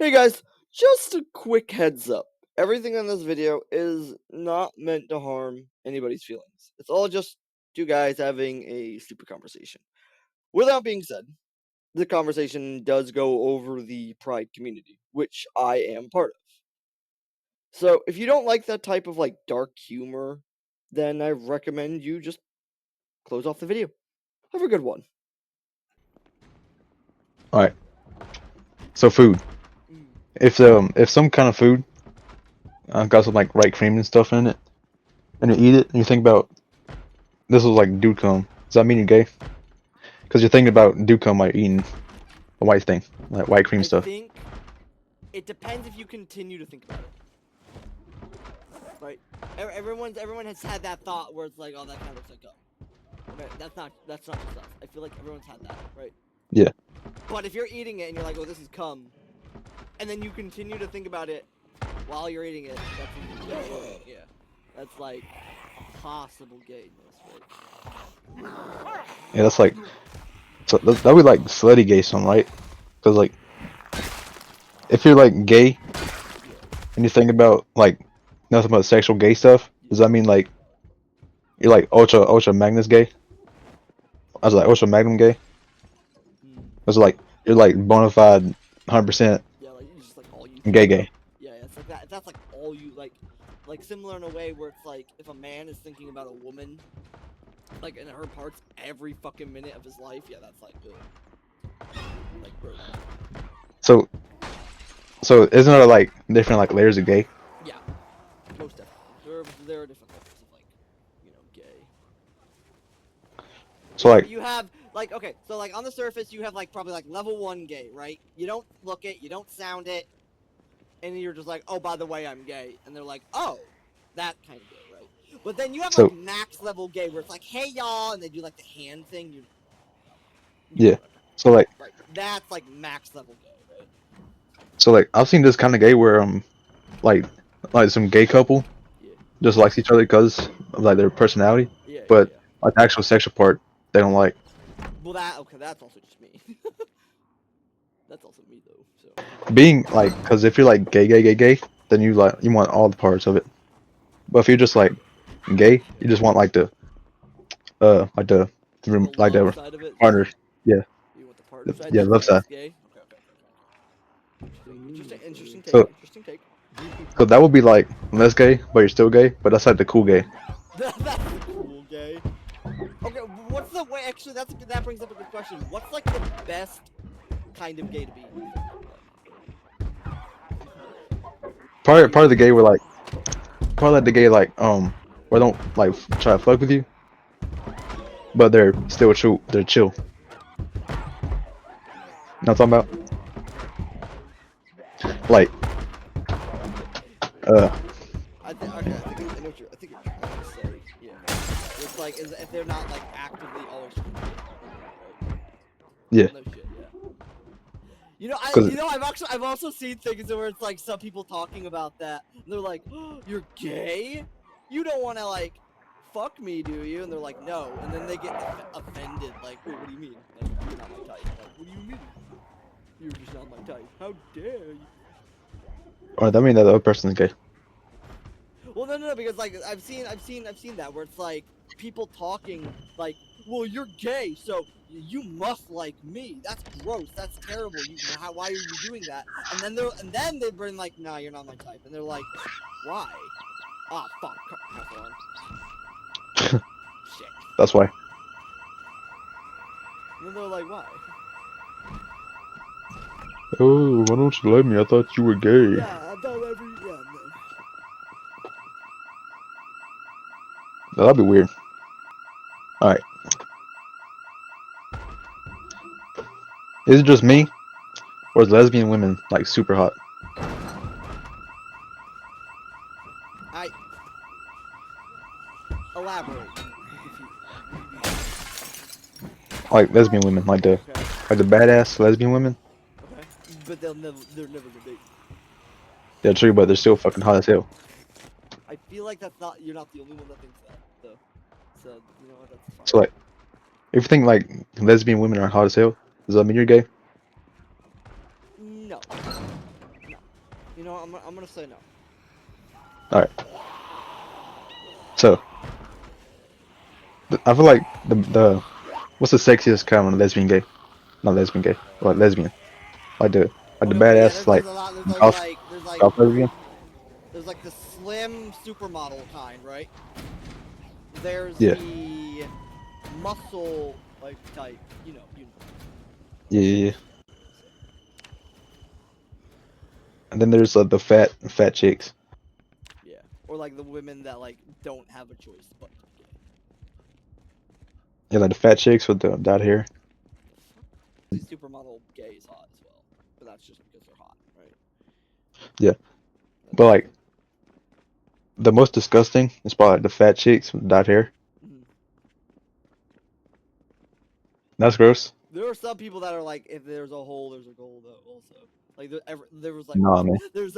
Hey guys, just a quick heads up. Everything in this video is not meant to harm anybody's feelings. It's all just two guys having a stupid conversation. With that being said, the conversation does go over the Pride community, which I am part of. So if you don't like that type of dark humor, then I recommend you just close off the video. Have a good one. Alright, so food. If some kind of food got some like white cream and stuff in it, and you eat it, and you think about this was like dude cum, does that mean you're gay? Because you're thinking about dude cum while eating the white thing, like white cream I stuff. think it depends if you continue to think about it. Right? Everyone has had that thought where it's like, oh, that kind of looks like gum. Okay, that's not just us. I feel like everyone's had that, right? Yeah. But if you're eating it and you're like, oh, this is cum, and then you continue to think about it while you're eating it, yeah, that's like possible gayness, right? Yeah, that's like, so that would be like slutty gay something, right? Because like, if you're like gay, and you think about like nothing but sexual gay stuff, does that mean like you're like ultra magnus gay? I was like ultra magnum gay. It's like you're like bona fide 100% Yeah, like you just like all you gay think gay. about. Yeah, it's like that. That's like all you like similar in a way where it's like if a man is thinking about a woman, like in her parts every fucking minute of his life, yeah, that's like, ugh. Like, bro. So isn't there like different like layers of gay? Yeah, most definitely. There are different levels of gay. So like, You have like okay, so like on the surface you have like probably like level 1 gay, right? You don't look it, you don't sound it, and you're just like, oh, by the way, I'm gay, and they're like, oh, that kind of gay, right? But then you have like so max level gay where it's like, hey y'all, and they do like the hand thing. You yeah. know what I'm talking So like, about, right? That's like max level gay, right? I've seen this kind of gay where like some gay couple Yeah, just likes each other because of like their personality, yeah, yeah, but yeah. like the actual sexual part they don't like. Well, that's also just me. That's also me though. So Being like, because if you're like gay, then you want all the parts of it. But if you're just like gay, you just want like the like love the side of it, just partner. like Yeah, you want the partner side. yeah, left side. That's gay. Okay. Interesting take. So Interesting take. so that would be like less gay, but you're still gay. But that's like the cool gay. That's cool gay. Okay, what's the way? Actually, that brings up a good question. What's like the best kind of gay to be? Part of the gay where like probably like the gay where they don't like try to fuck with you, but they're still true. They're chill. You know what I'm talking about? Like uh I know what you're. I think you're trying to say. Yeah. It's like is if they're not like actively always trying to get right? yeah, No shit. Yeah. because I've also seen things where it's like some people talking about that, and they're like, oh, "You're gay? You don't want to like fuck me, do you?" And they're like, "No," and then they get offended. Like, wait, what do you mean? Like, you're not my type. Like, what do you mean? You're just not my type. How dare you? or that mean that the other person's gay. Well, no, because like I've seen that where it's like people talking like, "Well, you're gay, so you must like me. That's gross. That's terrible. Why are you doing that?" And then they bring like, "Nah, you're not my type," and they're like, "Why?" Ah, fuck. Pass it on. Shit. That's why. And then they're like, "Why?" Oh, why don't you like me? I thought you were gay. Yeah, I thought yeah. No. That'd be weird. All right, is it just me, or is lesbian women like super hot? I elaborate. If you, Like lesbian women, okay. like the badass lesbian women. Okay. But they're never gonna date. Yeah, true, but they're still fucking hot as hell. I feel like you're not the only one that thinks that, though. So you know what? That's fine. So like, if you think like lesbian women are hot as hell, does that mean you're gay? No. You know, I'm gonna say no. All right. So I feel like the what's the sexiest kind of lesbian gay? Not lesbian gay. Like lesbian. Like the Okay, well, yeah. badass There's like a lot. goth goth lesbian. there's like the slim supermodel kind, right? There's Yeah. the muscle like type. You know. Yeah. Yeah. Yeah. So, And then there's the fat chicks. yeah, or like the women that like don't have a choice but to be gay. Yeah, like the fat chicks with the dyed hair. The fuck? The supermodel gay is hot as well, but that's just because they're hot, right? Yeah. But That's like the most disgusting is probably like, the fat chicks with dyed hair. mhm. That's gross. There are some people that are like, if there's a hole, there's a goal. Though also, like there was like Nah, man. there's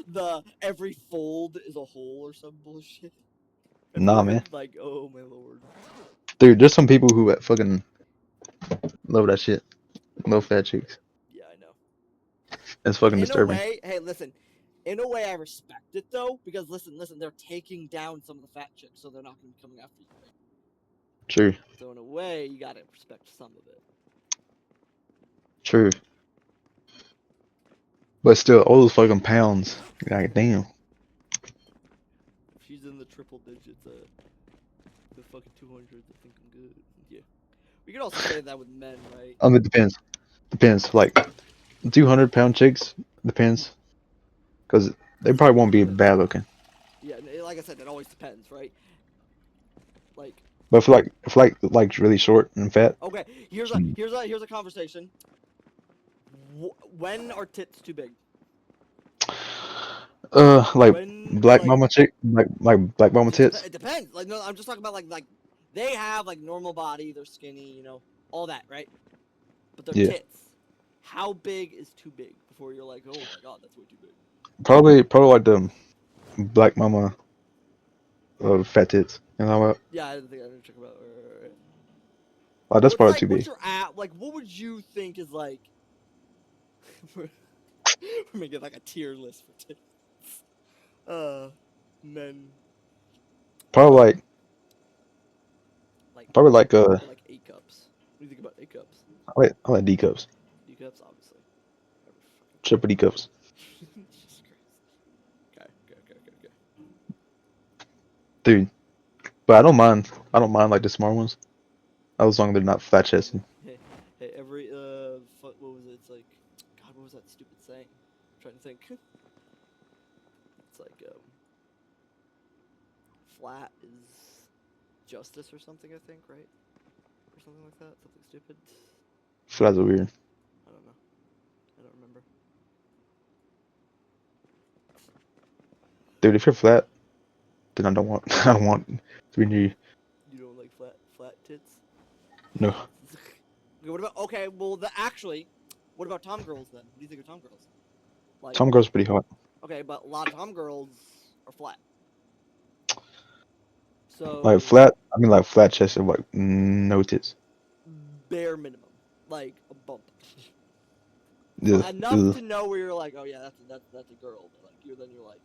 the every fold is a hole or some bullshit. Have you Nah, ever man. like, oh my lord? Dude, there's some people who fucking love that shit. Love fat chicks. Yeah, I know. It's And fucking in a disturbing. way, hey, listen. In a way, I respect it though, because listen, they're taking down some of the fat chicks, so they're not going to be coming after you. Right? True. So in a way, you gotta respect some of it. True. But still, all those fucking pounds. God damn. If she's in the triple digits, the fucking 200s, I think I'm good. Yeah. We could also say that with men, right? It depends. Depends. Like 200-pound chicks. Depends. Because they probably won't be bad looking. Yeah, like I said, it always depends, right? Like, But if like really short and fat. okay, here's a conversation. When are tits too big? Like When black like mama chick, like black mama tits. it depends. Like no, I'm just talking about like they have like normal body, they're skinny, all that, right? But their Yeah, tits, how big is too big before you're like, oh my god, that's way too big. probably like the black mama fat tits. You know what? Yeah, I didn't think I didn't check about. Like that's What's probably like too what's big. your app like? What would you think is like? we're, we're making like a tier list for tits. Uh, men. Probably like Like probably like or like A cups. What do you think about A cups? I like D cups, D cups, obviously. triple D cups. Jesus Christ. Okay. Dude. But I don't mind like the smart ones. As long as they're not flat chested. Hey, every what was it? It's like, God, what was that stupid saying? I'm trying to think. It's like flat is justice or something. I think, right? Or something like that. Something stupid. Flats are weird. I don't know. I don't remember. Dude, if you're flat, then I don't want I don't want to be near you. You don't like flat tits? No. Okay, what about Well, what about tom girls then? What do you think of tom girls? Like, Tom girl's pretty hot. okay, but a lot of tom girls are flat. Like So flat, I mean like flat chested, like no tits. bare minimum, like a bump, Ugh, enough ugh. to know where you're like, oh yeah, that's a girl. But like you're like,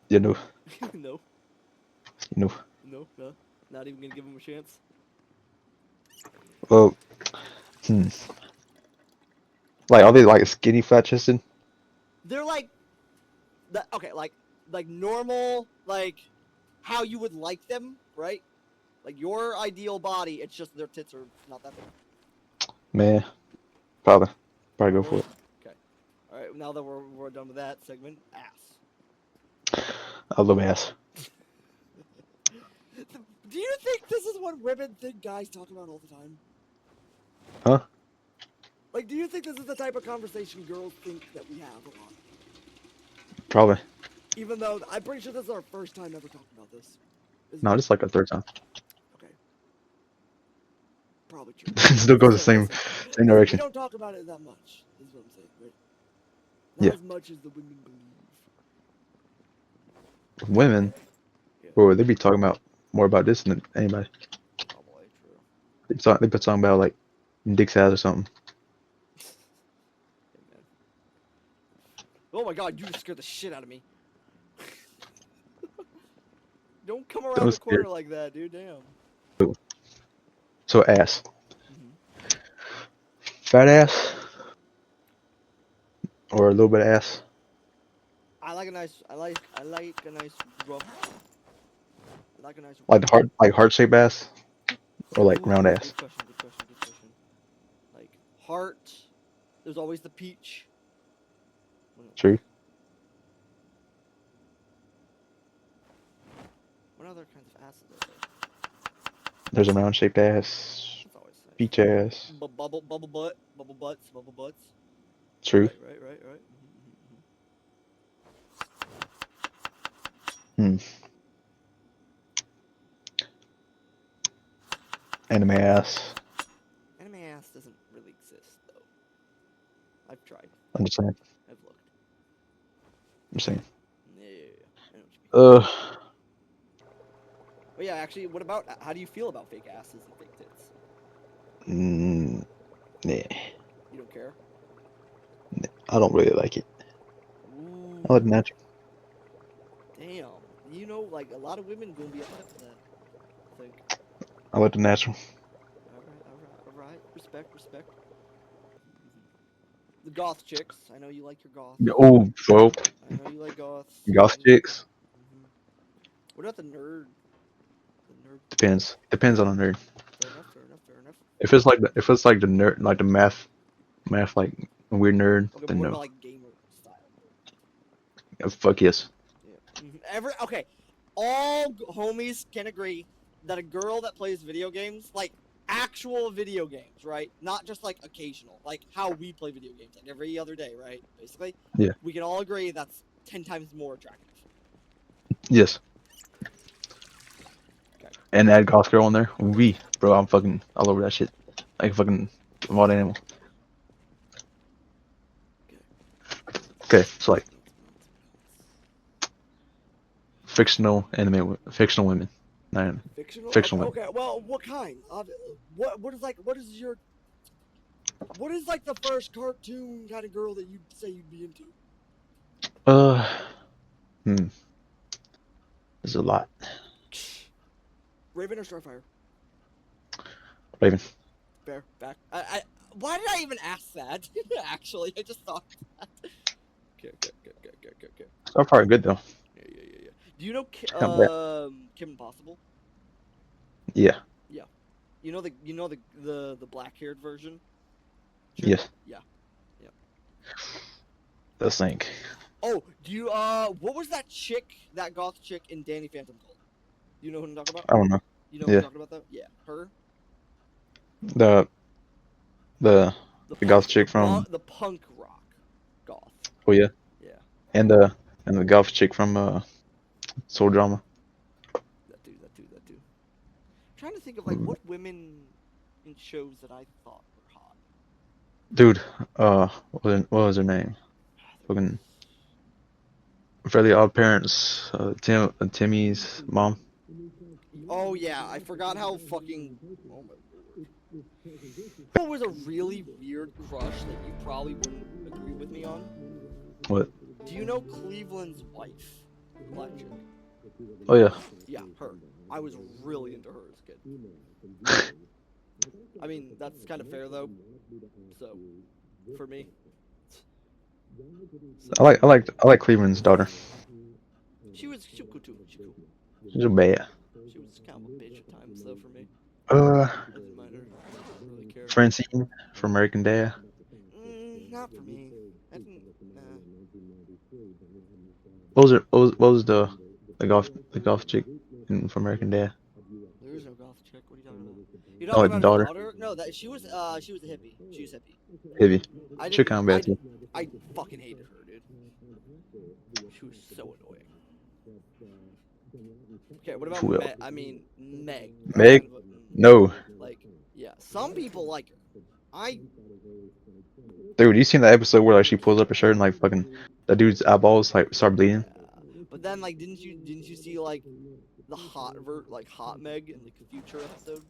You know, no, you know. no, not even gonna give him a chance. Well, hmm. Like are they like skinny flat chested? They're like, okay, like normal, like how you would like them, right? Like your ideal body. It's just their tits are not that big. Man, probably go for Really? it. Okay. All right. Now that we're done with that segment, ass. I love ass. Do you think this is what women think guys talk about all the time? Huh? Like, do you think this is the type of conversation girls think that we have a lot? Probably. Even though I'm pretty sure this is our first time ever talking about this. Isn't No, it? just like a third time. Okay. Probably true. It still goes the same Listen, same listen, we direction. don't talk about it that much. Is what I'm saying, right? Not Yeah. as much as the women believe. Women, Yeah. or they be talking about more about this than anybody. Probably true. They be talking about like dick size or something. Hey, man. Oh my god, you just scared the shit out of me. Don't come That around was the corner scary. like that, dude. Damn. So ass, Hmm. fat ass, or a little bit of ass, I like a nice. I like a nice rough. I like a nice. like heart shaped ass, or like round Ooh, ass. good question. Good question. Good question. Like heart. There's always the peach. True. What other kinds of asses are there? There's a round shaped ass, That's always nice. peach ass. Bubble butt, bubble butts. True. Right. Hmm. Anime ass. Anime ass doesn't really exist though. I've tried. I'm just saying. I've looked. I'm just saying. Yeah, I know what you mean. Uh, But yeah, actually, what about? How do you feel about fake asses and fake tits? yeah. You don't care? I don't really like it. I like Ooh, natural. damn. You know, like a lot of women gonna be upset with that. I think. I like the natural. All right. Respect. The goth chicks. I know you like your goths. Oh, bro. I know you like goths. Goth chicks. Hmm. What about the nerd? The nerd. Depends. Depends on the nerd. Fair enough. If it's like the nerd, like the math like weird nerd, Okay, but then what no. about like gamer style nerd? Fuck yes. Yeah. Okay. All homies can agree that a girl that plays video games, like actual video games, right? Not just like occasional, like how we play video games, like every other day, right? Basically, Yeah. we can all agree that's 10 times more attractive. Yes. Okay. And add goth girl on there. We, bro, I'm fucking all over that shit. Like fucking wild animal. Okay. Okay, so like What else? fictional women. Not Fictional? fictional women. Okay. Well, what kind? What is like? What is like the first cartoon kind of girl that you'd say you'd be into? Uh, hmm. There's a lot. Raven or Starfire? Raven. Fair. Back. Why did I even ask that? Actually, I just thought that. Okay. So far good though. Yeah. Do you know Not bad. Kim Possible? Yeah. Yeah. You know the black haired version chick? Yes. Yeah. Yeah. Let's think. Oh, do you what was that chick, that goth chick in Danny Phantom Gold? Do you know who I'm talking about? I don't know. You know who I'm Yeah. talking about though? Yeah, her. The the The the goth punk chick from. the punk rock goth. Oh yeah. Yeah. And the goth chick from Soul Drama. That dude. Trying to think of like what women in shows that I thought were hot. Dude. What was her name? There was. Fucking Fairly Odd Parents. Timmy's mom. Oh yeah, I forgot how fucking. Oh my lord. What was a really weird crush that you probably wouldn't agree with me on? What? Do you know Cleveland's wife, the black chick? Oh yeah. Yeah, her. I was really into her as a kid. I mean, that's kind of fair though. So, for me. So, I like Cleveland's daughter. she was cool too. She cool. She's a bad. She was kind of a bitch at times though for me. Uh, I didn't mind her. I didn't really care. Francine from American Dad. Not for me. I didn't. Nah. What was the golf chick from American Dad? There is no goth chick. What are you talking about? You're Oh, talking like the about his daughter. daughter? No, that she was a hippie. She was hippie. Heavy. I She didn't. kind of bad too. I fucking hated her, dude. She was so annoying. Okay, what about Who else? Meg? I mean, Meg. That's Meg? kind of a No. like, yeah. Some people like her. I Dude, you seen that episode where like she pulls up her shirt and like fucking that dude's eyeballs like start bleeding? yeah. But then like, didn't you see like the hot Meg in the future episode?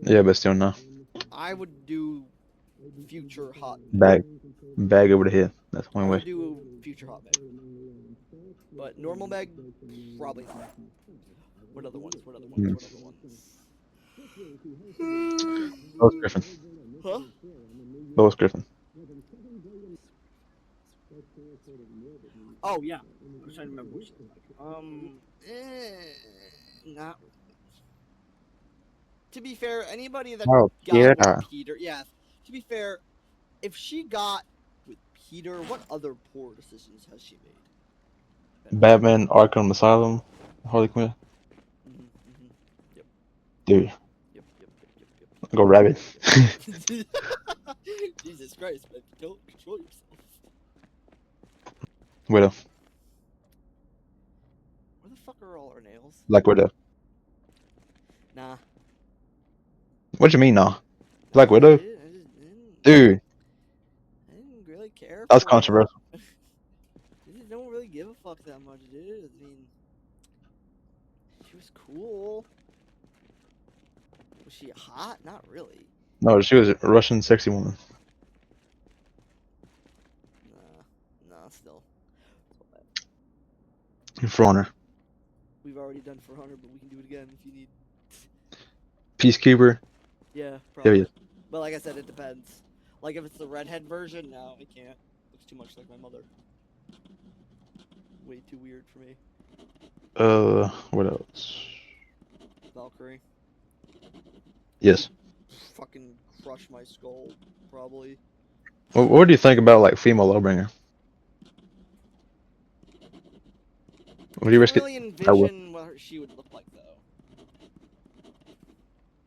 Yeah, but still no. I would do. future hot Meg. Bag, bag over the head. That's the I only want way. to do future hot Meg, but normal Meg, probably not. What other ones? What other ones? Mm. What other ones? Lois Griffin. Huh? Lois Griffin. Oh yeah, I was trying to remember who she looked like. Not. To be fair, anybody that Oh got with yeah. Peter, yeah. To be fair, if she got with Peter, what other poor decisions has she made? Batman Arkham Asylum. Harley Quinn. Mm-hmm. Yep. Dude, Yep. Yep. Yep. Yep. go rabbit. Yep. Jesus Christ, man! Control yourself. Widow. Where the fuck are all our nails? Black Widow. Nah. What you mean, nah? Nah, Black Widow? Dude, I didn't really care that was for her. controversial. I just don't really give a fuck that much, dude. I mean, she was cool. Was she hot? Not really. No, she was a Russian sexy woman. Nah, still. For honor. We've already done For Honor, but we can do it again if you need. Peacekeeper. Yeah, Hell probably. yeah. But like I said, it depends. Like if it's the redhead version, no, I can't. Looks too much like my mother. Way too weird for me. What else? Valkyrie. Yes. Fucking crush my skull, probably. What do you think about like female Lawbringer? I Would you can't risk it? really I would. envision what she would look like though.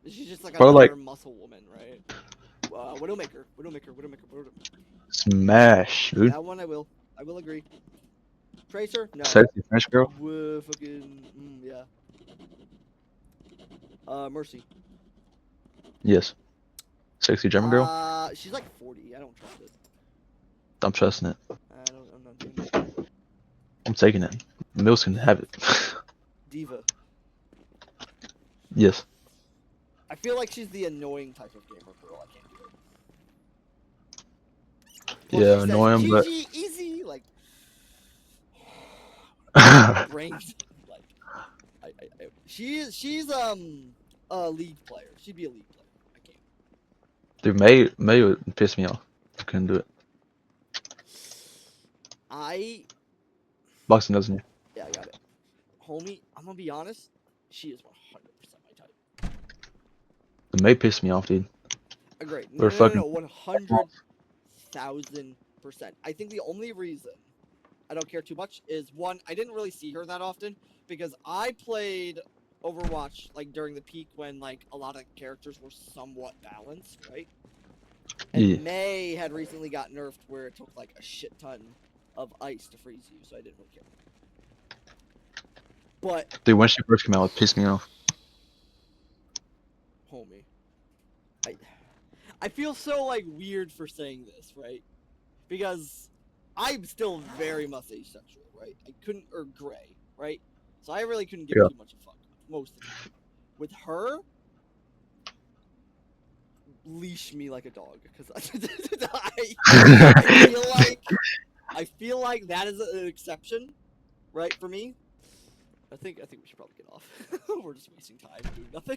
She's just like Probably like another muscle woman, right? Widowmaker. smash, dude. That one I will. I will agree. Tracer? No. Sexy French girl. Fucking yeah. Mercy. Yes. Sexy German girl. She's like 40. I don't trust it. I'm trusting it. I'm not doing it. I'm taking it. Mills can have it. Diva. Yes. I feel like she's the annoying type of gamer girl. I can't do it. Well, Yeah, she says, annoying, but GG, easy. Like, brains. Like, she's a league player. She'd be a league player. I can't. dude, May would piss me off. I couldn't do it. Boxing doesn't you? Yeah, I got it. Homie, I'm gonna be honest. She is 100% my type. The May pissed me off, dude. Agreed. We're fucking. No, 100,000%. I think the only reason I don't care too much is one, I didn't really see her that often because I played Overwatch like during the peak when like a lot of characters were somewhat balanced, right? And Yeah. May had recently got nerfed where it took like a shit ton of ice to freeze you, so I didn't really care. But Dude, when she first came out, it pissed me off. homie, I feel so like weird for saying this, right? Because I'm still very much asexual, right? I couldn't, or gray, right? So I really couldn't give Yeah. too much a fuck most of the time. With her, leash me like a dog because I feel like that is an exception, right? For me, I think we should probably get off. We're just wasting time doing nothing.